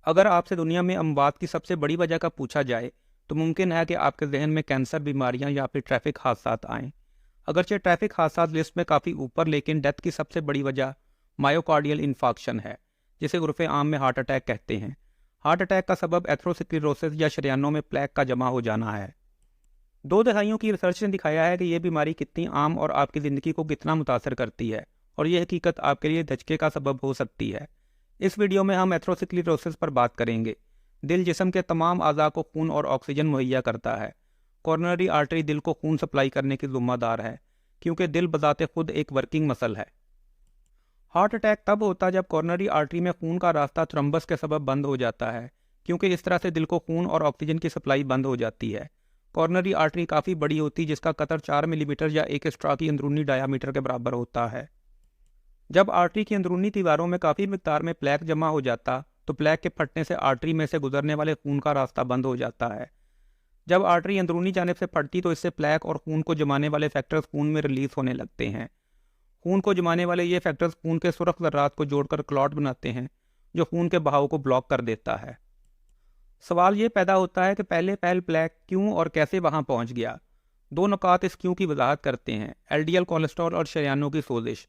अगर आपसे दुनिया में अमवात की सबसे बड़ी वजह का पूछा जाए तो मुमकिन है कि आपके जहन में कैंसर, बीमारियां या फिर ट्रैफिक हादसात आएँ। अगरचे ट्रैफिक हादसात लिस्ट में काफ़ी ऊपर, लेकिन डेथ की सबसे बड़ी वजह मायोकार्डियल इन्फाक्शन है, जिसे उर्फ़े आम में हार्ट अटैक कहते हैं। हार्ट अटैक का सबब एथेरोस्क्लेरोसिस या शरीयानों में प्लेक का जमा हो जाना है। 2 दहाइयों की रिसर्च ने दिखाया है कि ये बीमारी कितनी आम और आपकी ज़िंदगी को कितना मुतासर करती है, और ये हकीकत आपके लिए धचके का सबब हो सकती है। इस वीडियो में हम एथेरोस्क्लेरोसिस पर बात करेंगे। दिल जिस्म के तमाम अज़ा को खून और ऑक्सीजन मुहैया करता है। कॉर्नरी आर्टरी दिल को खून सप्लाई करने की ज़िम्मेदार है, क्योंकि दिल बज़ाते खुद एक वर्किंग मसल है। हार्ट अटैक तब होता है जब कॉर्नरी आर्टरी में खून का रास्ता थ्रम्बस के सबब बंद हो जाता है, क्योंकि इस तरह से दिल को खून और ऑक्सीजन की सप्लाई बंद हो जाती है। कॉर्नरी आर्टरी काफ़ी बड़ी होती है, जिसका कतर 4 मिलीमीटर या एक स्ट्रा की अंदरूनी डायामीटर के बराबर होता है। जब आर्टरी की अंदरूनी दीवारों में काफ़ी मिकदार में प्लेक जमा हो जाता तो प्लेक के फटने से आर्टरी में से गुजरने वाले खून का रास्ता बंद हो जाता है। जब आर्टरी अंदरूनी जानिब से फटती तो इससे प्लेक और खून को जमाने वाले फैक्टर्स खून में रिलीज होने लगते हैं। खून को जमाने वाले ये फैक्टर्स खून के सुरख ज़र्रात को जोड़कर क्लॉट बनाते हैं, जो खून के बहाव को ब्लॉक कर देता है। सवाल ये पैदा होता है कि पहले प्लेक क्यों और कैसे वहाँ पहुँच गया। 2 नुकात इस क्यों की वजाहत करते हैं: एलडीएल कोलेस्ट्रॉल और शरीयानों की सोजिश।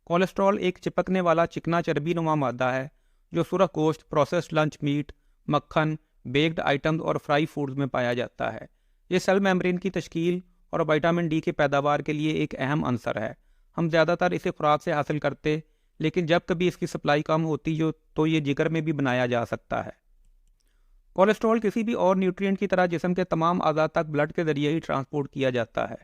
कोलेस्ट्रॉल एक चिपकने वाला चिकना चर्बी नुमा मादा है जो सुरख गोश्त, प्रोसेस्ड लंच मीट, मक्खन, बेक्ड आइटम्स और फ्राई फूड्स में पाया जाता है। ये सेल मेम्ब्रेन की तश्कील और विटामिन डी की पैदावार के लिए एक अहम अंसर है। हम ज़्यादातर इसे खुराक से हासिल करते, लेकिन जब कभी इसकी सप्लाई कम होती तो ये जिगर में भी बनाया जा सकता है। कोलेस्ट्रॉल किसी भी और न्यूट्रिएंट की तरह जिस्म के तमाम अज़ा तक ब्लड के ज़रिए ही ट्रांसपोर्ट किया जाता है।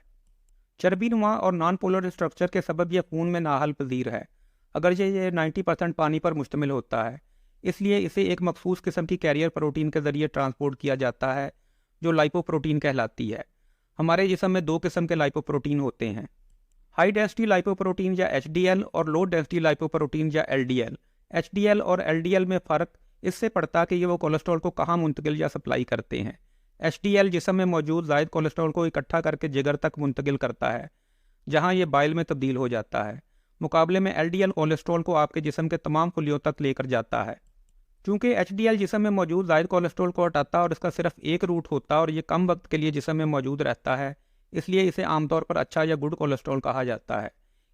चर्बी नुमा और नॉन पोलर स्ट्रक्चर के सबब यह खून में नाहल पजीर है, अगर ये 90% पानी पर मुश्तमिल होता है। इसलिए इसे एक मखसूस किस्म की कैरियर प्रोटीन के ज़रिए ट्रांसपोर्ट किया जाता है, जो लाइपोप्रोटीन कहलाती है। हमारे जिस्म में 2 किस्म के लाइपोप्रोटीन होते हैं: हाई डेंसिटी लाइपोप्रोटीन या एचडीएल और लो डेंसिटी लाइपोप्रोटीन या एलडीएल। एचडीएल और एलडीएल में फ़र्क इससे पड़ता कि ये वो कोलेस्ट्रॉल को कहाँ मुंतकिल या सप्लाई करते हैं। एचडीएल जिस्म में मौजूद ज़ायद कोलेस्ट्रॉल को इकट्ठा करके जिगर तक मुंतकिल करता है, जहाँ ये बाइल में तब्दील हो जाता है। मुकाबले में एलडीएल कोलेस्ट्रॉल को आपके जिस्म के तमाम खुलियों तक लेकर जाता है। चूँकि एचडीएल जिस्म में मौजूद ज़ायद कोलेस्ट्रॉल को हटाता और इसका सिर्फ एक रूट होता और ये कम वक्त के लिए जिस्म में मौजूद रहता है, इसलिए इसे आमतौर पर अच्छा या गुड कोलेस्ट्रॉल कहा जाता है।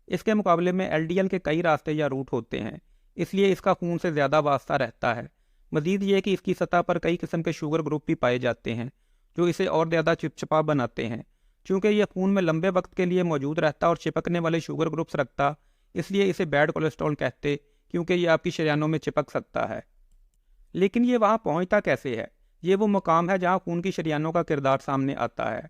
इसके मुकाबले में एलडीएल के कई रास्ते या रूट होते हैं, इसलिए इसका खून से ज़्यादा वास्ता रहता है। मज़ीद ये कि इसकी सतह पर कई किस्म के शुगर ग्रुप भी पाए जाते हैं, जो इसे और ज़्यादा चिपचिपा बनाते हैं। चूँकि यह खून में लंबे वक्त के लिए मौजूद रहता और चिपकने वाले शुगर ग्रुप्स रखता, इसलिए इसे बैड कोलेस्ट्रॉल कहते, क्योंकि यह आपकी शरीयानों में चिपक सकता है। लेकिन ये वहाँ पहुँचता कैसे है? ये वो मुकाम है जहाँ खून की शरीयानों का किरदार सामने आता है।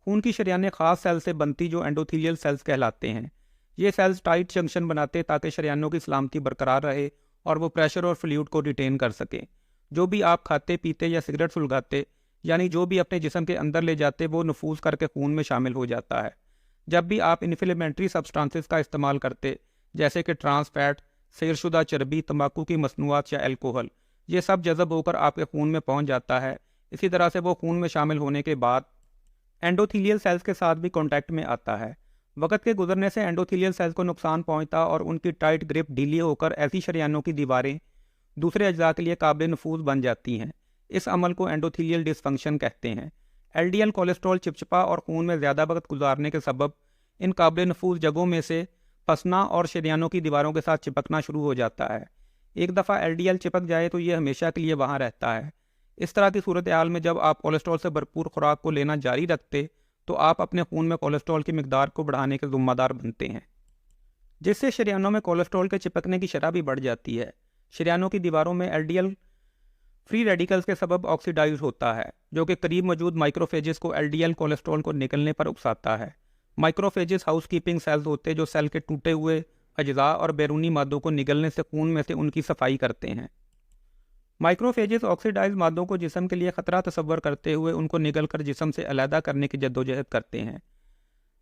खून की शरीयानें ख़ास सेल से बनती जो एंडोथीलियल सेल्स कहलाते हैं। ये सेल्स टाइट जंक्शन बनाते ताकि शरीयानों की सलामती बरकरार रहे और वो प्रेशर और फ्लूइड को रिटेन कर सकें। जो भी आप खाते पीते या सिगरेट सुलगाते, यानी जो भी अपने जिस्म के अंदर ले जाते, वो नफूस करके खून में शामिल हो जाता है। जब भी आप इन्फ्लेमेटरी सब्सटेंसेस का इस्तेमाल करते, जैसे कि ट्रांस फैट, सैरशुदा चर्बी, तंबाकू की मसनूआत या अल्कोहल, ये सब जज़ब होकर आपके खून में पहुंच जाता है। इसी तरह से वो खून में शामिल होने के बाद एंडोथीलियल सेल्स के साथ भी कॉन्टैक्ट में आता है। वक्त के गुजरने से एंडोथीलियल सेल्स को नुकसान पहुंचता और उनकी टाइट ग्रिप ढीली होकर ऐसी शरीयानों की दीवारें दूसरे अज्जा के लिए काबिल नफूज बन जाती हैं। इस अमल को एंडोथीलियल डिसफंक्शन कहते हैं। एलडीएल कोलेस्ट्रॉल चिपचिपा और खून में ज़्यादा वक्त गुजारने के सबब इन काबिल नफूज जगहों में से फंसना और शरीयानों की दीवारों के साथ चिपकना शुरू हो जाता है। एक दफ़ा एलडीएल चिपक जाए तो ये हमेशा के लिए वहाँ रहता है। इस तरह की सूरत हाल में जब आप कोलेस्ट्रॉल से भरपूर खुराक को लेना जारी रखते, तो आप अपने खून में कोलेस्ट्रॉल की मिकदार को बढ़ाने के ज़िम्मेदार बनते हैं, जिससे शरीयानों में कोलेस्ट्रॉल के चिपकने की शरह भी बढ़ जाती है। शरीयानों की दीवारों में एलडीएल फ्री रेडिकल्स के सबब ऑक्सीडाइज होता है, जो कि करीब मौजूद माइक्रोफेजेस को एलडीएल कोलेस्ट्रॉल को निकलने पर उकसाता है। माइक्रोफेजेस हाउसकीपिंग सेल्स होते जो सेल के टूटे हुए अज्जा और बैरूनी मादों को निगलने से खून में से उनकी सफाई करते हैं। माइक्रोफेजेस ऑक्सीडाइज मादों को जिस्म के लिए ख़तरा तस्वर करते हुए उनको निगल कर जिस्म से अलहदा करने की जद्दोजहद करते हैं।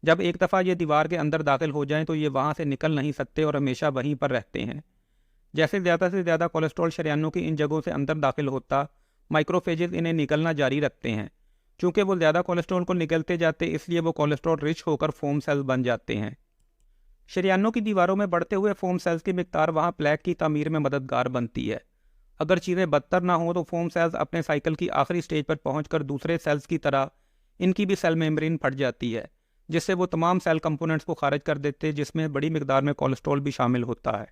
जब एक दफ़ा ये दीवार के अंदर दाखिल हो जाएं तो ये वहाँ से निकल नहीं सकते और हमेशा वहीं पर रहते हैं। जैसे ज़्यादा से ज़्यादा कोलेस्ट्रॉल शरीयानों की इन जगहों से अंदर दाखिल होता, माइक्रोफेजेस इन्हें निकलना जारी रखते हैं। चूँकि वो ज़्यादा कोलेस्ट्रॉल को निगलते जाते, इसलिए वो कोलेस्ट्रॉल रिच होकर फोम सेल्स बन जाते हैं। शरीयानों की दीवारों में बढ़ते हुए फोम सेल्स की मिकदार वहाँ प्लेक की तामीर में मददगार बनती है। अगर चीज़ें बदतर ना हो तो फोम सेल्स अपने साइकिल की आखिरी स्टेज पर पहुंचकर दूसरे सेल्स की तरह इनकी भी सेल मेम्ब्रेन फट जाती है, जिससे वो तमाम सेल कंपोनेंट्स को खारिज कर देते हैं, जिसमें बड़ी मिकदार में कोलेस्ट्रॉल भी शामिल होता है।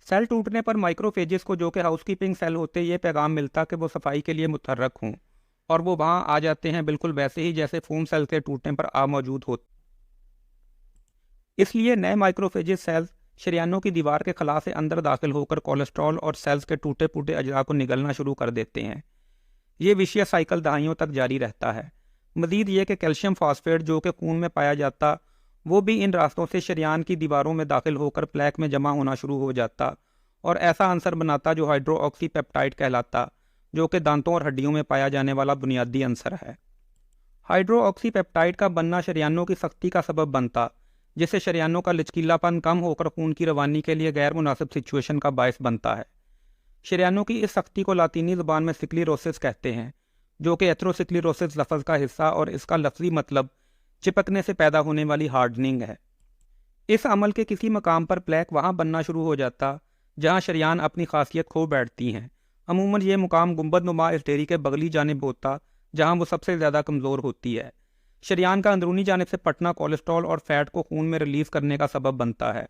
सेल टूटने पर माइक्रोफेजेस को, जो कि हाउसकीपिंग सेल होते हैं, ये पैगाम मिलता कि वो सफाई के लिए मुतहर्रक हों, और वो वहाँ आ जाते हैं, बिल्कुल वैसे ही जैसे फोम सेल के टूटने पर आ मौजूद होते। इसलिए नए माइक्रोफेजेस सेल्स शरीयानों की दीवार के खला से अंदर दाखिल होकर कोलेस्ट्रॉल और सेल्स के टूटे फूटे अजजा को निगलना शुरू कर देते हैं। ये विषय साइकिल दहाइयों तक जारी रहता है। मजीद ये कि कैल्शियम फॉस्फेट, जो कि खून में पाया जाता, वो भी इन रास्तों से शरीयान की दीवारों में दाखिल होकर प्लेक में जमा होना शुरू हो जाता और ऐसा अंसर बनाता जो हाइड्रोक्सी पेप्टाइड कहलाता, जो कि दांतों और हड्डियों में पाया जाने वाला बुनियादी अंसर है। हाइड्रोक्सी पेप्टाइड का बनना शरीयानों की सख्ती का सबब बनता, जिससे शरीयानों का लचकीलापन कम होकर खून की रवानी के लिए गैर मुनासिब सिचुएशन का बायस बनता है। शरीयानों की इस सख्ती को लातीनी ज़ुबान में सिक्लेरोसिस कहते हैं, जो कि एथेरोस्क्लेरोसिस लफ्ज़ का हिस्सा और इसका लफ्ज़ी मतलब चिपकने से पैदा होने वाली हार्डनिंग है। इस अमल के किसी मकाम पर प्लेक वहाँ बनना शुरू हो जाता जहाँ शरीयान अपनी खासियत खो बैठती हैं। अमूमन ये मुकाम गुंबद नुमा इस डेरी के बगली जानिब होता, जहाँ वो सबसे ज़्यादा कमज़ोर होती है। शरीयान का अंदरूनी जानिब से पटना कोलेस्ट्रॉल और फैट को खून में रिलीज़ करने का सबब बनता है,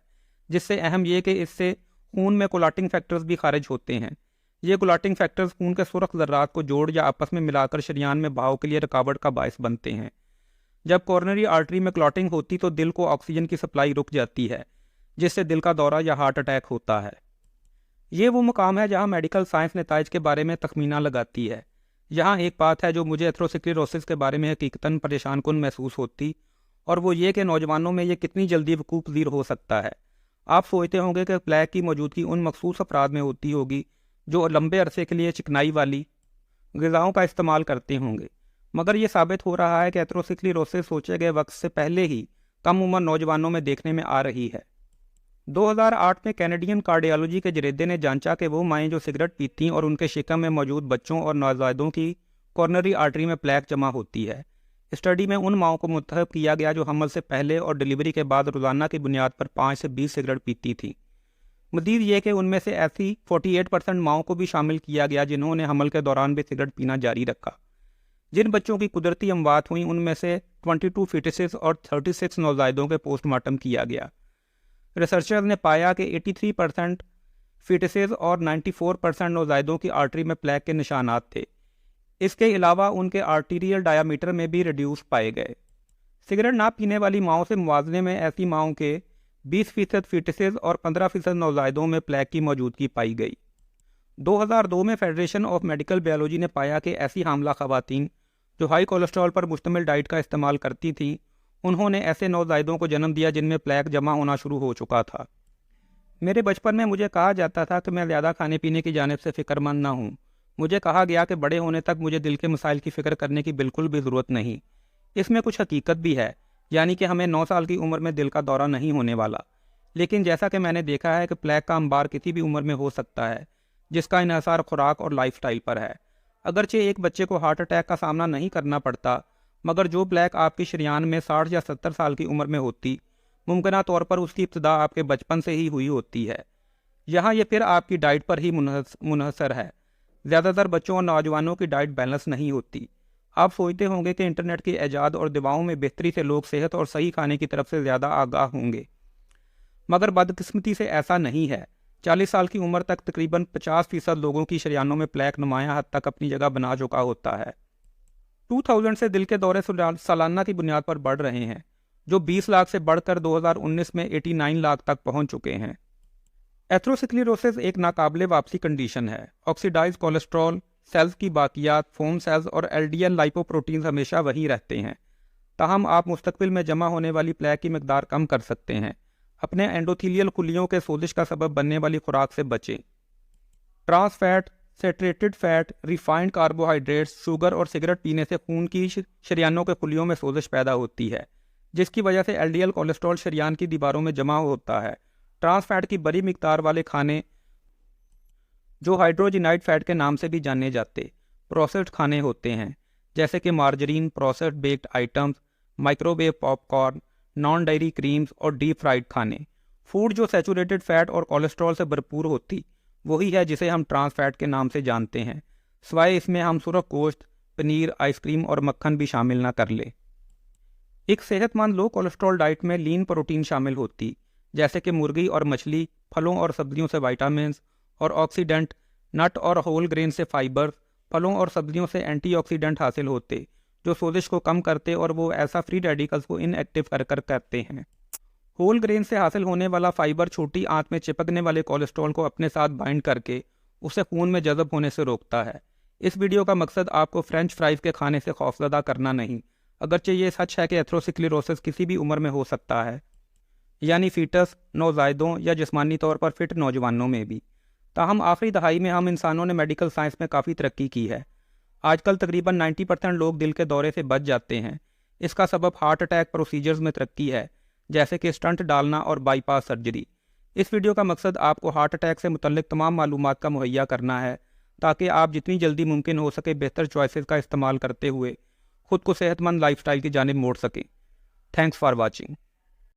जिससे अहम यह कि इससे खून में कोलाटिंग फैक्टर्स भी खारिज होते हैं। ये कोलाटिंग फैक्टर्स खून के सुरख ज़र्रात को जोड़ या आपस में मिलाकर शरीयान में बहाव के लिए रुकावट का बायस बनते हैं। जब कॉर्नरी आर्टरी में क्लॉटिंग होती तो दिल को ऑक्सीजन की सप्लाई रुक जाती है, जिससे दिल का दौरा या हार्ट अटैक होता है। ये वो मुकाम है जहाँ मेडिकल साइंस नताइज के बारे में तखमीना लगाती है। यहाँ एक बात है जो मुझे एथेरोस्क्लेरोसिस के बारे में हकीकतन परेशान कुन महसूस होती, और वो ये कि नौजवानों में ये कितनी जल्दी वकूफ़ पज़ीर हो सकता है। आप सोचते होंगे कि प्लेक की मौजूदगी उन मखसूस अफराद में होती होगी जो लंबे अरसे के लिए चिकनाई वाली ग़िज़ाओं का इस्तेमाल करते होंगे, मगर ये साबित हो रहा है कि एथेरोस्क्लेरोसिस सोचे गए वक्त से पहले ही कम उम्र नौजवानों में देखने में आ रही है। 2008 में कैनेडियन कार्डियोलॉजी के जरीदे ने जांचा कि वो माएँ जो सिगरेट पीती और उनके शिकम में मौजूद बच्चों और नौज़ायदों की कॉर्नरी आर्टरी में प्लेक जमा होती है। स्टडी में उन माओं को मुंतखब किया गया जो हमल से पहले और डिलीवरी के बाद रोज़ाना की बुनियाद पर 5 से 20 सिगरेट पीती थी। मज़ीद ये कि उनमें से ऐसी 48% माओं को भी शामिल किया गया जिन्होंने हमल के दौरान भी सिगरेट पीना जारी रखा। जिन बच्चों की कुदरती अमवात हुई उनमें से 22 फीटसेस और 36 नौज़ायदों के पोस्टमार्टम किया गया। रिसर्चर्स ने पाया कि 83% फीटसेस और 94% नौज़ायदों की आर्टरी में प्लेक के निशानात थे। इसके अलावा उनके आर्टीरियल डायामीटर में भी रिड्यूस पाए गए। सिगरेट ना पीने वाली माओं से मुवाज़ने में ऐसी माओं के 20% फीटसेस और 15% नौज़ायदों में प्लेक की मौजूदगी पाई गई। 2002 में फेडरेशन ऑफ मेडिकल बायोलॉजी ने पाया कि ऐसी हामला ख़वातीन जो हाई कोलेस्ट्रॉल पर मुश्तमिल डाइट का इस्तेमाल करती थीं, उन्होंने ऐसे नौज़ायदों को जन्म दिया जिनमें प्लेक जमा होना शुरू हो चुका था। मेरे बचपन में मुझे कहा जाता था कि मैं ज़्यादा खाने पीने की जानिब से फ़िक्रमंद ना हूँ। मुझे कहा गया कि बड़े होने तक मुझे दिल के मसाइल की फ़िक्र करने की बिल्कुल भी ज़रूरत नहीं। इसमें कुछ हकीकत भी है, यानी कि हमें 9 साल की उम्र में दिल का दौरा नहीं होने वाला। लेकिन जैसा कि मैंने देखा है कि प्लेक का अंबार किसी भी उम्र में हो सकता है, जिसका इन्हसार खुराक और लाइफस्टाइल पर है। अगरचे एक बच्चे को हार्ट अटैक का सामना नहीं करना पड़ता, मगर जो प्लेक आपकी शरीयान में 60 या 70 साल की उम्र में होती, मुमकिन तौर पर उसकी इब्तिदा आपके बचपन से ही हुई होती है। यहाँ ये फिर आपकी डाइट पर ही मुनहसर है। ज़्यादातर बच्चों और नौजवानों की डाइट बैलेंस नहीं होती। आप सोचते होंगे कि इंटरनेट की ईजाद और दवाओं में बेहतरी से लोग सेहत और सही खाने की तरफ से ज़्यादा आगाह होंगे, मगर बदकिस्मती से ऐसा नहीं है। 40 साल की उम्र तक तकरीबन 50% लोगों की शरीयानों में प्लेक नुमाया हद तक अपनी जगह बना चुका होता है। 2000 से दिल के दौरे सालाना की बुनियाद पर बढ़ रहे हैं, जो 20 लाख से बढ़कर 2019 में 89 लाख तक पहुंच चुके हैं। एथेरोस्क्लेरोसिस एक नाकाबिले वापसी कंडीशन है। ऑक्सीडाइज कोलेस्ट्रॉल, सेल्स की बाकियात, फोम सेल्स और एलडीएल लाइपोप्रोटीन्स हमेशा वहीं रहते हैं। ताहम आप मुस्तकबिल में जमा होने वाली प्लेक की मकदार कम कर सकते हैं। अपने एंडोथीलियल खुलियों के सोजिश का सबब बनने वाली खुराक से बचें। Trans fat, saturated fat, refined carbohydrates, sugar और सिगरेट पीने से खून की शरीयानों के खुलियों में सोजिश पैदा होती है, जिसकी वजह से एलडीएल कोलेस्ट्रॉल शरीयान की दीवारों में जमा होता है। ट्रांस फैट की बड़ी मिकदार वाले खाने, जो हाइड्रोजिनाइड फैट के नाम से भी जाने जाते, प्रोसेस्ड खाने होते हैं, जैसे कि margarine, processed baked items, microwave popcorn, non diary creams और डीप फ्राइड खाने। फूड जो सैचुरेटेड फैट और कोलेस्ट्रॉल से भरपूर होती, वही है जिसे हम ट्रांस फैट के नाम से जानते हैं, सिवाय इसमें हम सुरख गोश्त, पनीर, आइसक्रीम और मक्खन भी शामिल ना कर ले। एक सेहतमंद लो कोलेस्ट्रॉल डाइट में लीन प्रोटीन शामिल होती, जैसे कि मुर्गी और मछली, फलों और सब्जियों से विटामिन और ऑक्सीडेंट, नट और होल ग्रेन से फाइबर, फलों और सब्जियों से एंटीऑक्सीडेंट हासिल होते जो सोजिश को कम करते और वो ऐसा फ्री रेडिकल्स को इनएक्टिव कर करते हैं। होल ग्रेन से हासिल होने वाला फाइबर छोटी आंत में चिपकने वाले कोलेस्ट्रॉल को अपने साथ बाइंड करके उसे खून में जज़ब होने से रोकता है। इस वीडियो का मकसद आपको फ्रेंच फ्राइज के खाने से खौफजदा करना नहीं, अगरचे ये सच है कि एथेरोस्क्लेरोसिस किसी भी उम्र में हो सकता है, यानी फीटस, नौजायदों या जिस्मानी तौर पर फिट नौजवानों में भी। ताहम आखिरी दहाई में हम इंसानों ने मेडिकल साइंस में काफ़ी तरक्की की है। आजकल तकरीबन 90% लोग दिल के दौरे से बच जाते हैं। इसका सबब हार्ट अटैक प्रोसीजर्स में तरक्की है, जैसे कि स्टंट डालना और बाईपास सर्जरी। इस वीडियो का मकसद आपको हार्ट अटैक से मुतल्लिक तमाम मालूमात का मुहैया करना है, ताकि आप जितनी जल्दी मुमकिन हो सके बेहतर चॉइसेस का इस्तेमाल करते हुए खुद को सेहतमंद लाइफस्टाइल की जानिब मोड़ सकें। Thanks for watching.